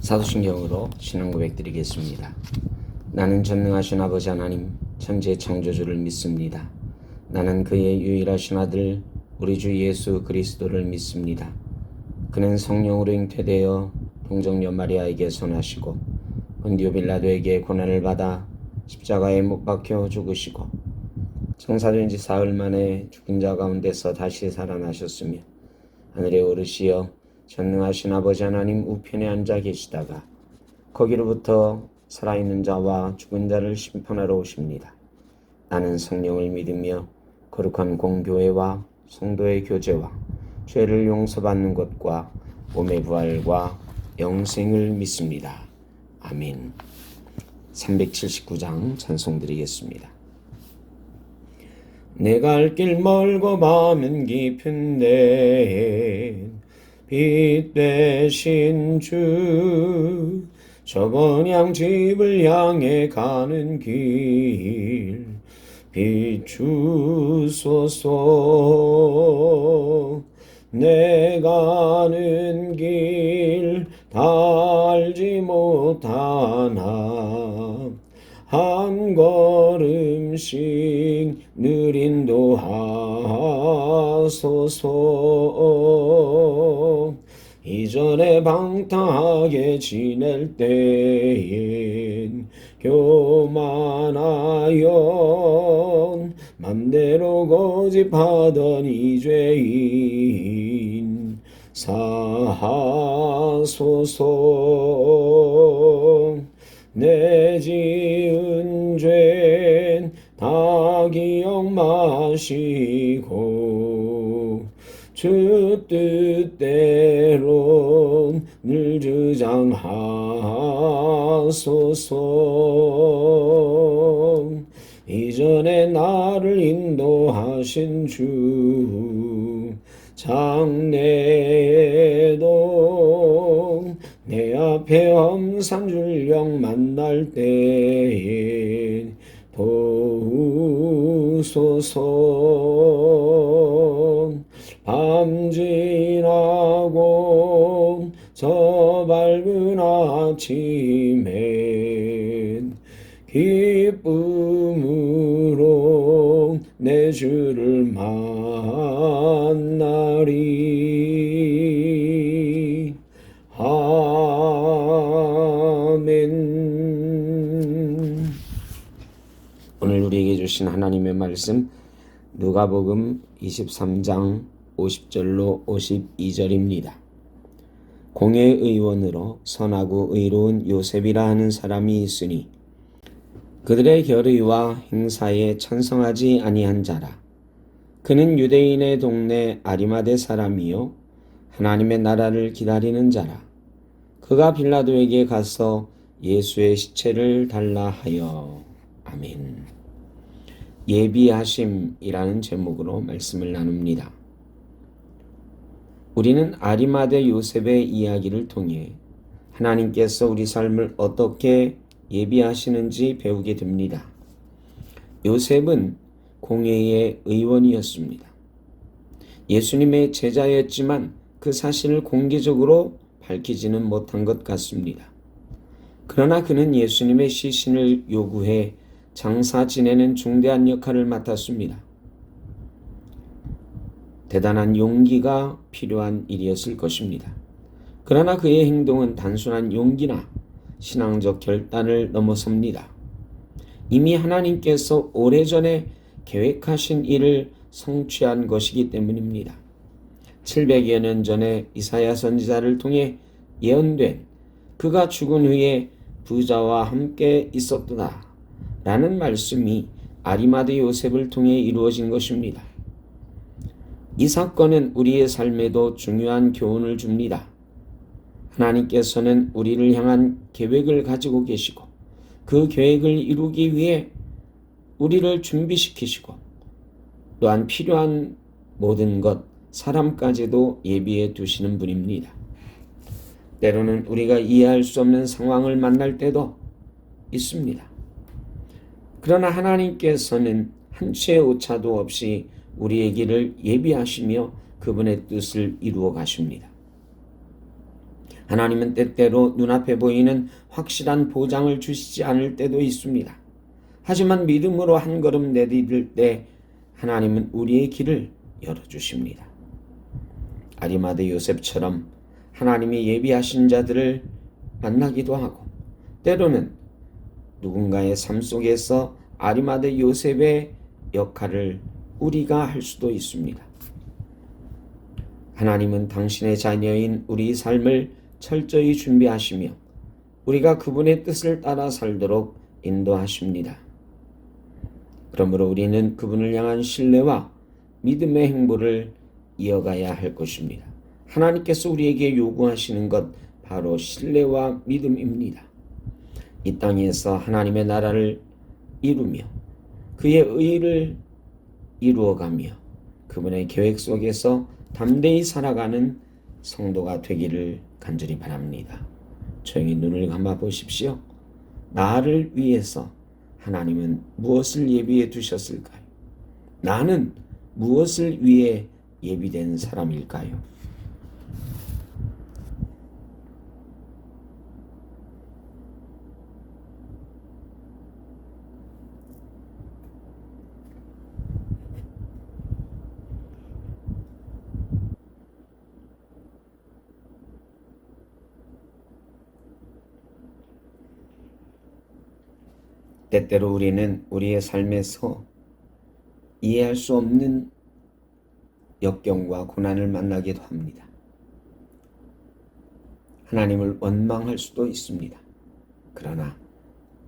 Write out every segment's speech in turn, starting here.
사도신경으로 신앙 고백 드리겠습니다. 나는 전능하신 아버지 하나님 천지의 창조주를 믿습니다. 나는 그의 유일하신 아들 우리 주 예수 그리스도를 믿습니다. 그는 성령으로 잉태되어 동정녀 마리아에게 선하시고 본디오 빌라도에게 고난을 받아 십자가에 못 박혀 죽으시고 청사된 지 사흘 만에 죽은 자 가운데서 다시 살아나셨으며 하늘에 오르시어 전능하신 아버지 하나님 우편에 앉아 계시다가 거기로부터 살아있는 자와 죽은 자를 심판하러 오십니다. 나는 성령을 믿으며 거룩한 공교회와 성도의 교제와 죄를 용서받는 것과 몸의 부활과 영생을 믿습니다. 아멘. 379장 찬송드리겠습니다. 내가 갈 길 멀고 밤은 깊은데 빛 되신 주 저번향 집을 향해 가는 길 비추소서. 내 가는 길 다 알지 못하나 한 걸음씩 늘 인도하소서. 이전에 방탕하게 지낼 때엔 교만하여 맘대로 고집하던 이 죄인 사하소서. 내 지은 죄는 다 기억 마시고 주 뜻대로 늘 주장하소서. 이전에 나를 인도하신 주 장래에도 내 앞에 험산 줄령 만날 때에 도우소서. 밤 지나고 저 밝은 아침엔 기쁨으로 내 주를 만나리. 아멘. 오늘 우리에게 주신 하나님의 말씀 누가복음 23장 50절로 52절입니다. 공회의원으로 선하고 의로운 요셉이라 하는 사람이 있으니 그들의 결의와 행사에 찬성하지 아니한 자라. 그는 유대인의 동네 아리마대 사람이요 하나님의 나라를 기다리는 자라. 그가 빌라도에게 가서 예수의 시체를 달라 하여. 아멘. 예비하심이라는 제목으로 말씀을 나눕니다. 우리는 아리마대 요셉의 이야기를 통해 하나님께서 우리 삶을 어떻게 예비하시는지 배우게 됩니다. 요셉은 공회의 의원이었습니다. 예수님의 제자였지만 그 사실을 공개적으로 밝히지는 못한 것 같습니다. 그러나 그는 예수님의 시신을 요구해 장사 지내는 중대한 역할을 맡았습니다. 대단한 용기가 필요한 일이었을 것입니다. 그러나 그의 행동은 단순한 용기나 신앙적 결단을 넘어섭니다. 이미 하나님께서 오래전에 계획하신 일을 성취한 것이기 때문입니다. 700여 년 전에 이사야 선지자를 통해 예언된 그가 죽은 후에 부자와 함께 있었도다 라는 말씀이 아리마대 요셉을 통해 이루어진 것입니다. 이 사건은 우리의 삶에도 중요한 교훈을 줍니다. 하나님께서는 우리를 향한 계획을 가지고 계시고 그 계획을 이루기 위해 우리를 준비시키시고 또한 필요한 모든 것, 사람까지도 예비해 두시는 분입니다. 때로는 우리가 이해할 수 없는 상황을 만날 때도 있습니다. 그러나 하나님께서는 한치의 오차도 없이 우리의 길을 예비하시며 그분의 뜻을 이루어 가십니다. 하나님은 때때로 눈앞에 보이는 확실한 보장을 주시지 않을 때도 있습니다. 하지만 믿음으로 한 걸음 내디딜 때 하나님은 우리의 길을 열어주십니다. 아리마대 요셉처럼 하나님이 예비하신 자들을 만나기도 하고, 때로는 누군가의 삶 속에서 아리마대 요셉의 역할을 우리가 할 수도 있습니다. 하나님은 당신의 자녀인 우리 삶을 철저히 준비하시며 우리가 그분의 뜻을 따라 살도록 인도하십니다. 그러므로 우리는 그분을 향한 신뢰와 믿음의 행보를 이어가야 할 것입니다. 하나님께서 우리에게 요구하시는 것 바로 신뢰와 믿음입니다. 이 땅에서 하나님의 나라를 이루며 그의 의를 이루어가며 그분의 계획 속에서 담대히 살아가는 성도가 되기를 간절히 바랍니다. 조용히 눈을 감아 보십시오. 나를 위해서 하나님은 무엇을 예비해 두셨을까요? 나는 무엇을 위해 예비된 사람일까요? 때때로 우리는 우리의 삶에서 이해할 수 없는 역경과 고난을 만나기도 합니다. 하나님을 원망할 수도 있습니다. 그러나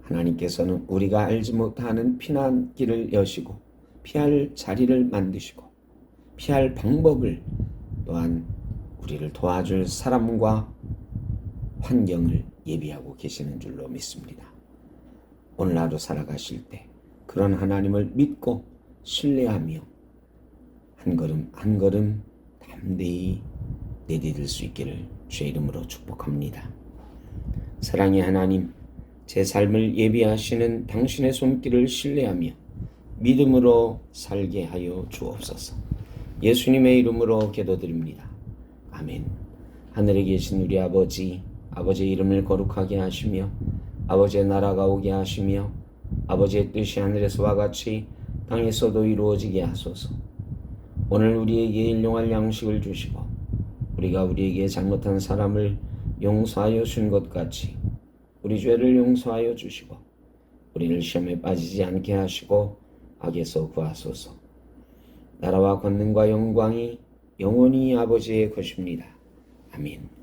하나님께서는 우리가 알지 못하는 피난길을 여시고 피할 자리를 만드시고 피할 방법을 또한 우리를 도와줄 사람과 환경을 예비하고 계시는 줄로 믿습니다. 오늘 하루 살아가실 때 그런 하나님을 믿고 신뢰하며 한 걸음 한 걸음 담대히 내디딜 수 있기를 주의 이름으로 축복합니다. 사랑의 하나님, 제 삶을 예비하시는 당신의 손길을 신뢰하며 믿음으로 살게 하여 주옵소서. 예수님의 이름으로 기도드립니다. 아멘. 하늘에 계신 우리 아버지, 아버지의 이름을 거룩하게 하시며 아버지의 나라가 오게 하시며 아버지의 뜻이 하늘에서와 같이 땅에서도 이루어지게 하소서. 오늘 우리에게 일용할 양식을 주시고 우리가 우리에게 잘못한 사람을 용서하여 준 것 같이 우리 죄를 용서하여 주시고 우리를 시험에 빠지지 않게 하시고 악에서 구하소서. 나라와 권능과 영광이 영원히 아버지의 것입니다. 아멘.